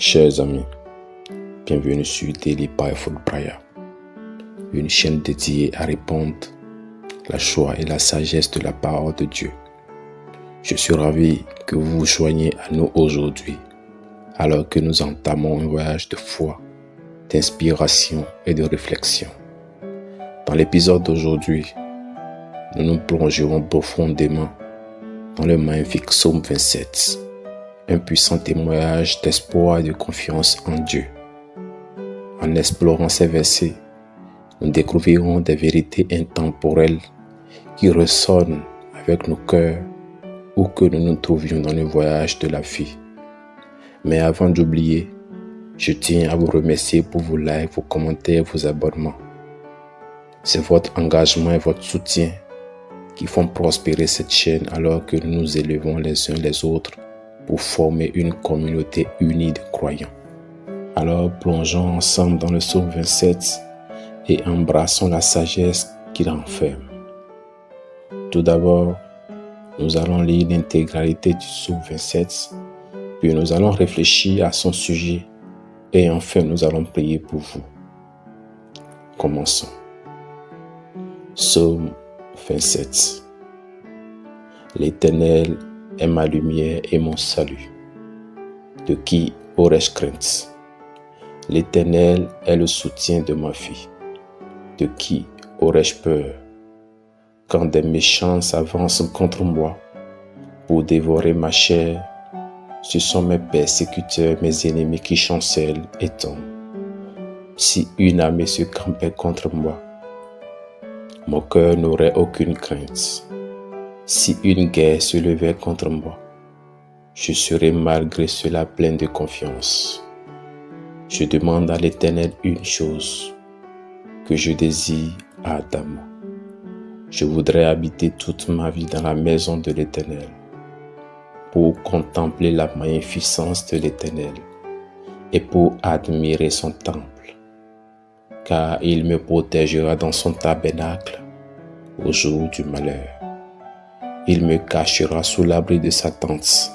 Chers amis, bienvenue sur Daily Powerful Prayer, une chaîne dédiée à répondre la joie et la sagesse de la parole de Dieu. Je suis ravi que vous vous joigniez à nous aujourd'hui, alors que nous entamons un voyage de foi, d'inspiration et de réflexion. Dans l'épisode d'aujourd'hui, nous nous plongerons profondément dans le magnifique psaume 27, un puissant témoignage d'espoir et de confiance en Dieu. En explorant ces versets, nous découvrirons des vérités intemporelles qui résonnent avec nos cœurs où que nous nous trouvions dans le voyage de la vie. Mais avant d'oublier, je tiens à vous remercier pour vos likes, vos commentaires, vos abonnements. C'est votre engagement et votre soutien qui font prospérer cette chaîne alors que nous nous élevons les uns les autres pour former une communauté unie de croyants. Alors plongeons ensemble dans le psaume 27 et embrassons la sagesse qu'il renferme. Tout d'abord, nous allons lire l'intégralité du psaume 27, puis nous allons réfléchir à son sujet et enfin nous allons prier pour vous. Commençons. Psaume 27. L'Éternel est ma lumière et mon salut. De qui aurais-je crainte? L'Éternel est le soutien de ma vie. De qui aurais-je peur? Quand des méchants s'avancent contre moi pour dévorer ma chair, ce sont mes persécuteurs, mes ennemis qui chancellent et tombent. Si une armée se campait contre moi, mon cœur n'aurait aucune crainte. Si une guerre se levait contre moi, je serais malgré cela plein de confiance. Je demande à l'Éternel une chose que je désire ardemment. Je voudrais habiter toute ma vie dans la maison de l'Éternel pour contempler la magnificence de l'Éternel et pour admirer son temple, car il me protégera dans son tabernacle au jour du malheur. Il me cachera sous l'abri de sa tente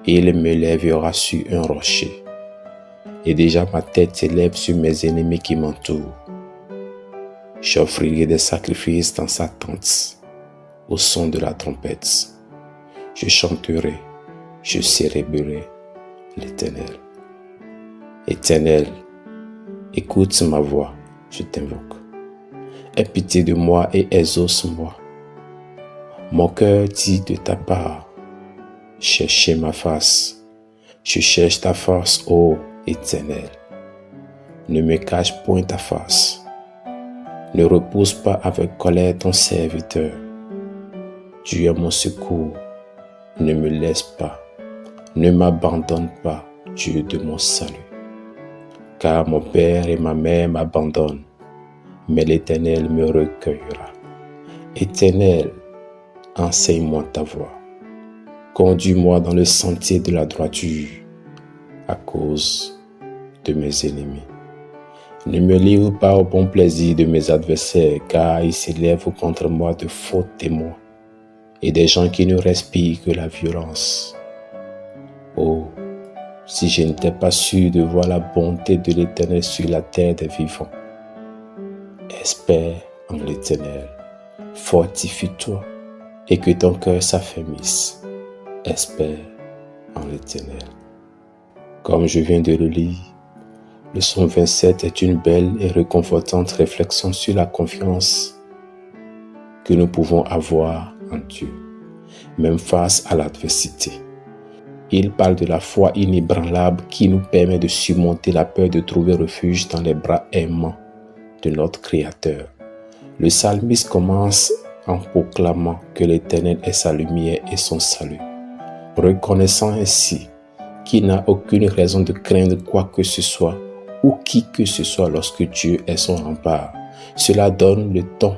et il me lèvera sur un rocher. Et déjà ma tête s'élève sur mes ennemis qui m'entourent. J'offrirai des sacrifices dans sa tente au son de la trompette. Je chanterai, je célébrerai l'Éternel. Éternel, écoute ma voix, je t'invoque. Aie pitié de moi et exauce-moi. Mon cœur dit de ta part, cherchez ma face. Je cherche ta face, ô Éternel. Ne me cache point ta face. Ne repousse pas avec colère ton serviteur. Tu es mon secours. Ne me laisse pas. Ne m'abandonne pas, Dieu de mon salut. Car mon père et ma mère m'abandonnent, mais l'Éternel me recueillera. Éternel, enseigne-moi ta voie. Conduis-moi dans le sentier de la droiture à cause de mes ennemis. Ne me livre pas au bon plaisir de mes adversaires, car ils s'élèvent contre moi de faux témoins et des gens qui ne respirent que la violence. Oh, si je n'étais pas sûr de voir la bonté de l'Éternel sur la terre des vivants. Espère en l'Éternel, fortifie-toi et que ton cœur s'affermisse. Espère en l'Éternel. Comme je viens de le lire, le psaume 27 est une belle et réconfortante réflexion sur la confiance que nous pouvons avoir en Dieu, même face à l'adversité. Il parle de la foi inébranlable qui nous permet de surmonter la peur de trouver refuge dans les bras aimants de notre Créateur. Le psalmiste commence en proclamant que l'Éternel est sa lumière et son salut, reconnaissant ainsi qu'il n'a aucune raison de craindre quoi que ce soit ou qui que ce soit lorsque Dieu est son rempart. Cela donne le ton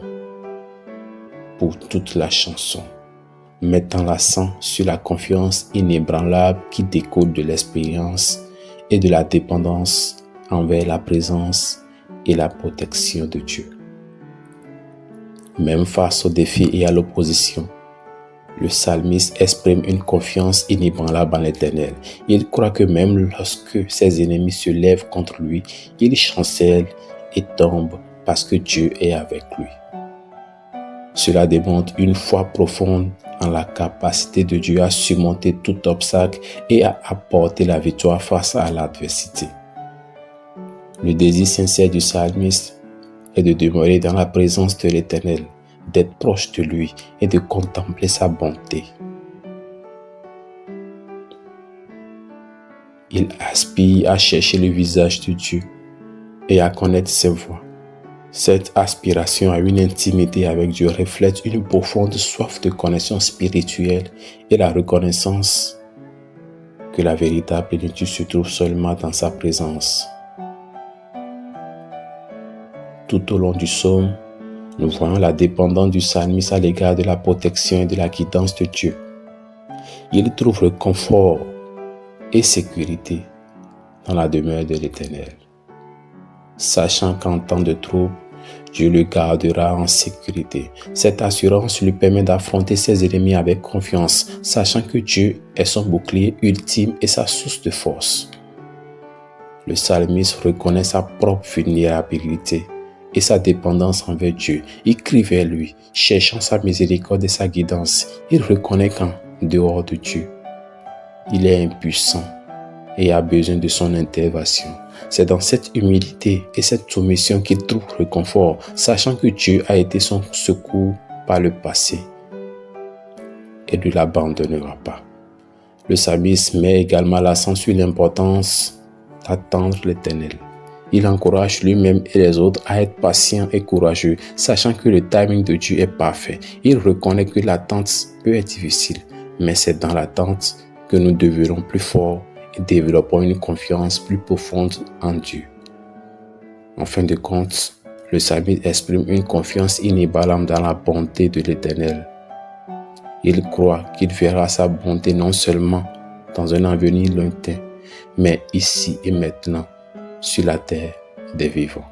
pour toute la chanson, mettant l'accent sur la confiance inébranlable qui découle de l'expérience et de la dépendance envers la présence et la protection de Dieu. Même face aux défis et à l'opposition, Le psalmiste exprime une confiance inébranlable en l'Éternel. Il croit que même lorsque ses ennemis se lèvent contre lui, il chancelle et tombe parce que Dieu est avec lui. Cela démontre une foi profonde en la capacité de Dieu à surmonter tout obstacle et à apporter la victoire face à l'adversité. Le désir sincère du psalmiste est de demeurer dans la présence de l'Éternel, d'être proche de lui et de contempler sa bonté. Il aspire à chercher le visage de Dieu et à connaître ses voies. Cette aspiration à une intimité avec Dieu reflète une profonde soif de connaissance spirituelle et la reconnaissance que la véritable plénitude se trouve seulement dans sa présence. Tout au long du psaume, nous voyons la dépendance du psalmiste à l'égard de la protection et de la guidance de Dieu. Il trouve le confort et sécurité dans la demeure de l'Éternel. Sachant qu'en temps de trouble, Dieu le gardera en sécurité. Cette assurance lui permet d'affronter ses ennemis avec confiance, sachant que Dieu est son bouclier ultime et sa source de force. Le psalmiste reconnaît sa propre vulnérabilité et sa dépendance envers Dieu. Il crie vers lui, cherchant sa miséricorde et sa guidance. Il reconnaît qu'en dehors de Dieu, il est impuissant et a besoin de son intervention. C'est dans cette humilité et cette soumission qu'il trouve le confort, sachant que Dieu a été son secours par le passé et ne l'abandonnera pas. Le psalmiste met également l'accent sur l'importance d'attendre l'Éternel. Il encourage lui-même et les autres à être patients et courageux, sachant que le timing de Dieu est parfait. Il reconnaît que l'attente peut être difficile, mais c'est dans l'attente que nous devenons plus forts et développons une confiance plus profonde en Dieu. En fin de compte, le psalmiste exprime une confiance inébranlable dans la bonté de l'Éternel. Il croit qu'il verra sa bonté non seulement dans un avenir lointain, mais ici et maintenant, sur la terre des vivants.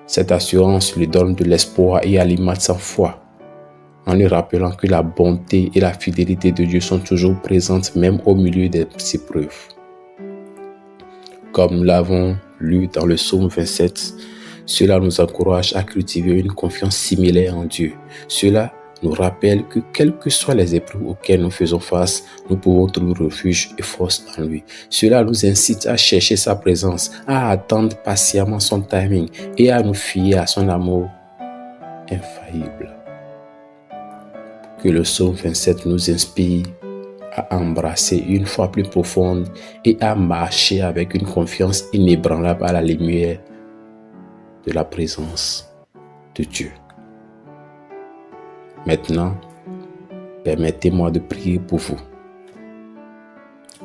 Cette assurance lui donne de l'espoir et alimente sa foi, en lui rappelant que la bonté et la fidélité de Dieu sont toujours présentes même au milieu des épreuves. Comme nous l'avons lu dans le psaume 27, cela nous encourage à cultiver une confiance similaire en Dieu. Cela nous rappelle que quelles que soient les épreuves auxquelles nous faisons face, nous pouvons trouver refuge et force en lui. Cela nous incite à chercher sa présence, à attendre patiemment son timing et à nous fier à son amour infaillible. Que le psaume 27 nous inspire à embrasser une foi plus profonde et à marcher avec une confiance inébranlable à la lumière de la présence de Dieu. Maintenant, permettez-moi de prier pour vous.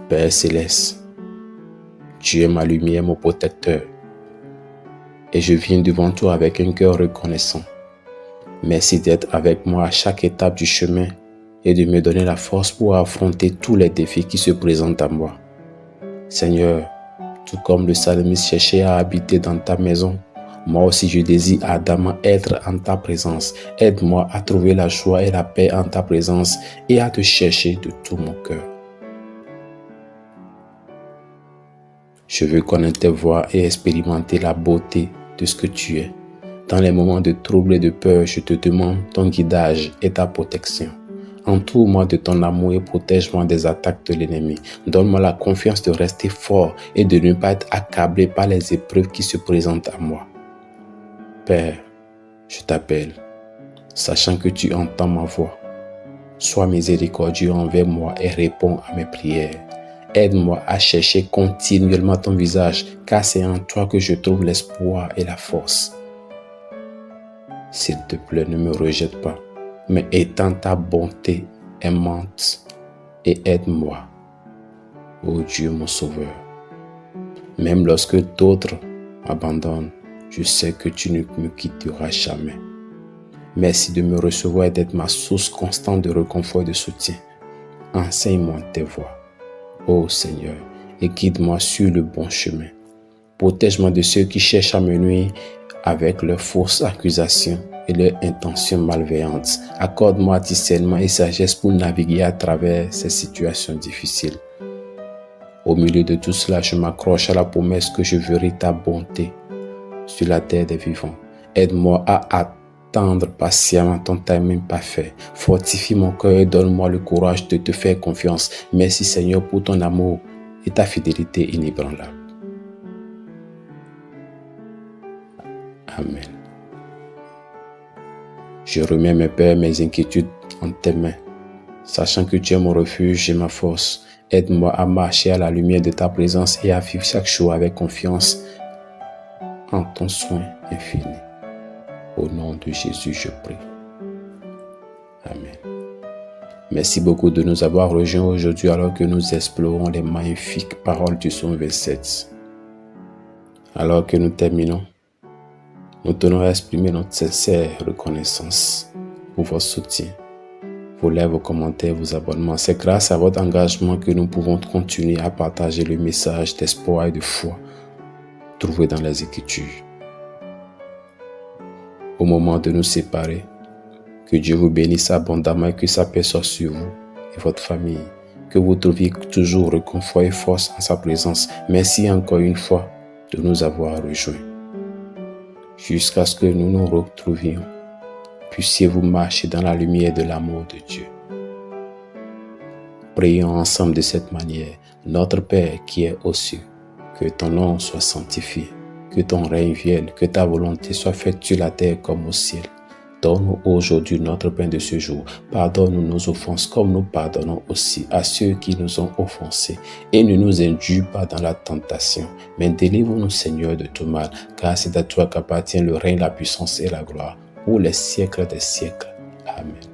Père Céleste, tu es ma lumière, mon protecteur, et je viens devant toi avec un cœur reconnaissant. Merci d'être avec moi à chaque étape du chemin et de me donner la force pour affronter tous les défis qui se présentent à moi. Seigneur, tout comme le psalmiste cherchait à habiter dans ta maison, moi aussi je désire ardemment être en ta présence. Aide-moi à trouver la joie et la paix en ta présence et à te chercher de tout mon cœur. Je veux connaître tes voies et expérimenter la beauté de ce que tu es. Dans les moments de trouble et de peur, je te demande ton guidage et ta protection. Entoure-moi de ton amour et protège-moi des attaques de l'ennemi. Donne-moi la confiance de rester fort et de ne pas être accablé par les épreuves qui se présentent à moi. Père, je t'appelle, sachant que tu entends ma voix. Sois miséricordieux envers moi et réponds à mes prières. Aide-moi à chercher continuellement ton visage, car c'est en toi que je trouve l'espoir et la force. S'il te plaît, ne me rejette pas, mais étends ta bonté aimante et aide-moi, ô Dieu mon Sauveur. Même lorsque d'autres m'abandonnent, je sais que tu ne me quitteras jamais. Merci de me recevoir et d'être ma source constante de réconfort et de soutien. Enseigne-moi tes voies, ô Seigneur, et guide-moi sur le bon chemin. Protège-moi de ceux qui cherchent à me nuire avec leurs fausses accusations et leurs intentions malveillantes. Accorde-moi discernement et sagesse pour naviguer à travers ces situations difficiles. Au milieu de tout cela, je m'accroche à la promesse que je verrai ta bonté sur la terre des vivants. Aide-moi à attendre patiemment ton timing parfait. Fortifie mon cœur et donne-moi le courage de te faire confiance. Merci Seigneur pour ton amour et ta fidélité inébranlable. Amen. Je remets mes peurs, mes inquiétudes en tes mains, sachant que tu es mon refuge et ma force. Aide-moi à marcher à la lumière de ta présence et à vivre chaque jour avec confiance en ton soin infini. Au nom de Jésus, je prie. Amen. Merci beaucoup de nous avoir rejoints aujourd'hui alors que nous explorons les magnifiques paroles du psaume 27. Alors que nous terminons, nous tenons à exprimer notre sincère reconnaissance pour votre soutien, vos likes, vos commentaires, vos abonnements. C'est grâce à votre engagement que nous pouvons continuer à partager le message d'espoir et de foi trouvé dans les Écritures. Au moment de nous séparer, que Dieu vous bénisse abondamment et que sa paix soit sur vous et votre famille. Que vous trouviez toujours réconfort et force en sa présence. Merci encore une fois de nous avoir rejoints. Jusqu'à ce que nous nous retrouvions, puissiez-vous marcher dans la lumière de l'amour de Dieu. Prions ensemble de cette manière. Notre Père qui est aux cieux, que ton nom soit sanctifié, que ton règne vienne, que ta volonté soit faite sur la terre comme au ciel. Donne-nous aujourd'hui notre pain de ce jour. Pardonne-nous nos offenses comme nous pardonnons aussi à ceux qui nous ont offensés. Et ne nous induis pas dans la tentation, mais délivre-nous Seigneur de tout mal, car c'est à toi qu'appartient le règne, la puissance et la gloire, pour les siècles des siècles. Amen.